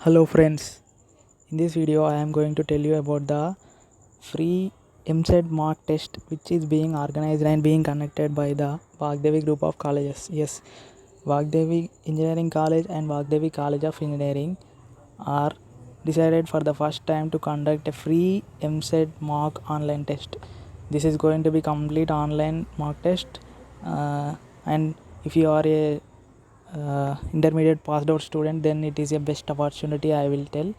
Hello friends, in this video I am going to tell you about the free MSET mock test which is being organized and being conducted by the Vagdevi group of colleges. Yes, Vagdevi Engineering College and Vagdevi College of Engineering are decided for the first time to conduct a free MSET mock online test. This is going to be complete online mock test, and if you are a intermediate passed out student, then it is a best opportunity, I will tell.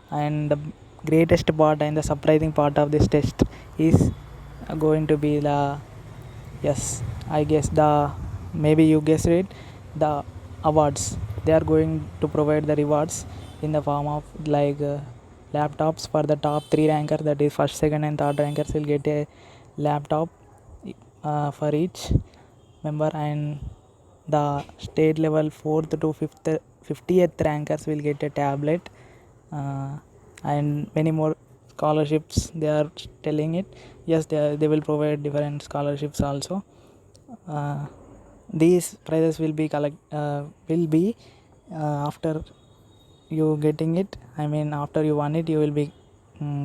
And the greatest part and the surprising part of this test is going to be the, yes, I guess the, maybe you guessed it, the awards. They are going to provide the rewards in the form of like laptops for the top 3 rankers, that is first, second and third rankers will get a laptop for each member, and the state level 4th to 5th 50th rankers will get a tablet, and many more scholarships they are telling it. Yes, they will provide different scholarships also. These prizes will be after you getting it, I mean after you won it, you will be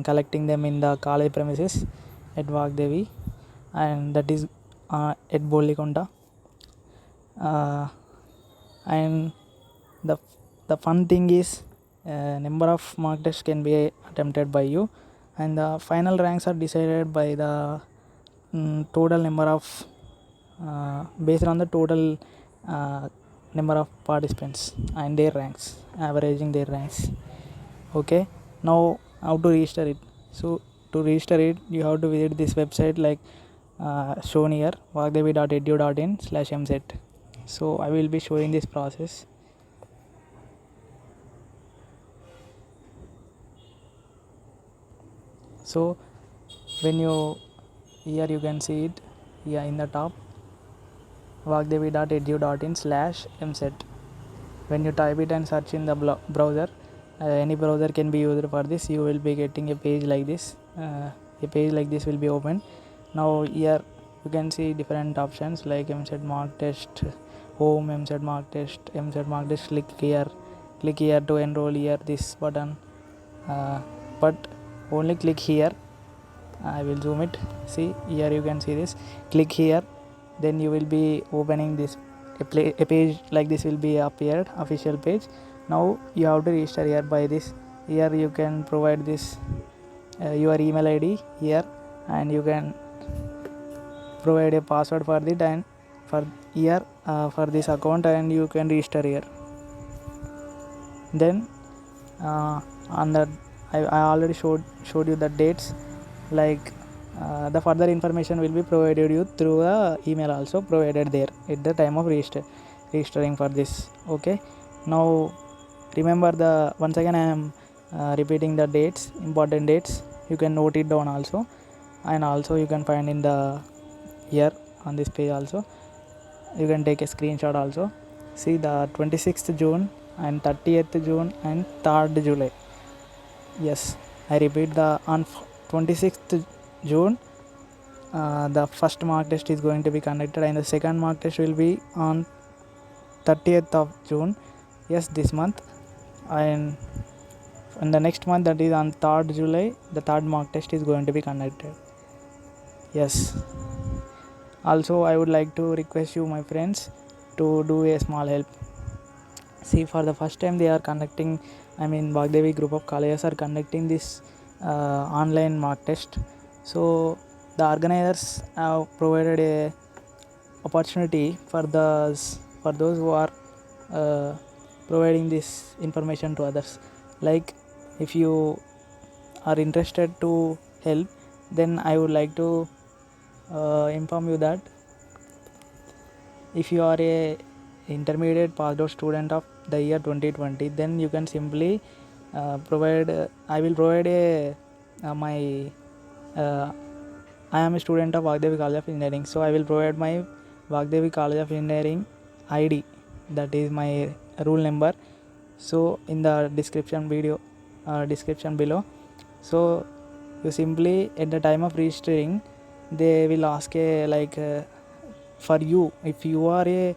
collecting them in the college premises at Vagdevi, and that is at Bolikonda. And the the fun thing is number of mock tests can be attempted by you, and the final ranks are decided by the total number of based on the total number of participants and their ranks, averaging their ranks. Okay, now how to register it? So to register it, you have to visit this website like shown here, vagdevi.edu.in/mset. So I will be showing this process. So when you, here you can see it here in the top, vagdevi.edu.in/mset. when you type it and search in the browser, any browser can be used for this, you will be getting a page like this. A page like this will be open. Now here you can see different options like MSET mock test, home, MSET mock test, MSET mock test. Click here to enroll here, this button, but only click here. I will zoom it. See here, you can see this. Click here, then you will be opening this a page like this will be appeared, official page. Now you have to register here by this. Here you can provide this your email ID here, and you can provide a password for it, and for here for this account, and you can register here. Then on that I already showed you the dates, like the further information will be provided you through the email also provided there at the time of registering for this. Okay, now remember, the once again I am repeating the dates, important dates. You can note it down also, and also you can find in the here on this page also. You can take a screenshot also. See the 26th June and 30th June and 3rd July. Yes, I repeat, the on 26th June the first mock test is going to be conducted, and the second mock test will be on 30th of June. Yes, this month. And in the next month, that is on 3rd July, the third mock test is going to be conducted. Yes. Also, I would like to request you, my friends, to do a small help. See, for the first time they are conducting, I mean Vagdevi group of colleges are conducting this online mock test. So the organizers have provided a opportunity for those who are providing this information to others. Like, if you are interested to help, then I would like to inform you that if you are a intermediate passed out student of the year 2020, then you can simply provide I will provide a my I am a student of Vagdevi College of Engineering, so I will provide my Vagdevi College of Engineering ID, that is my rule number, so in the description below. So you simply, at the time of registering, they will ask a for you, if you are a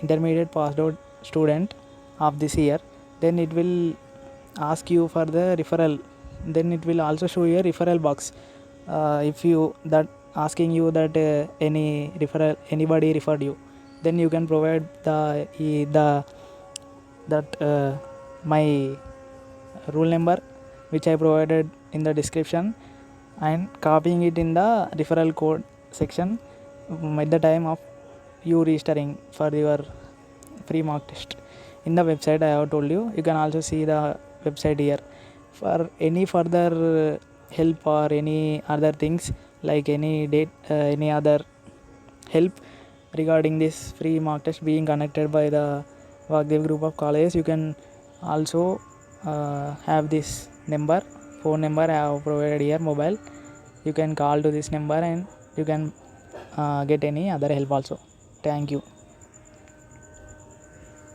intermediate passed out student of this year, then it will ask you for the referral. Then it will also show you a referral box. If you that asking you that any referral anybody referred you, then you can provide the that my rule number which I provided in the description, and copying it in the referral code section at the time of you registering for your free mock test. In the website I have told you, you can also see the website here. For any further help or any other things, like any other help regarding this free mock test being conducted by the Vagdev group of colleges, you can also have this phone number I have provided here, mobile. You can call to this number and you can get any other help also. Thank you.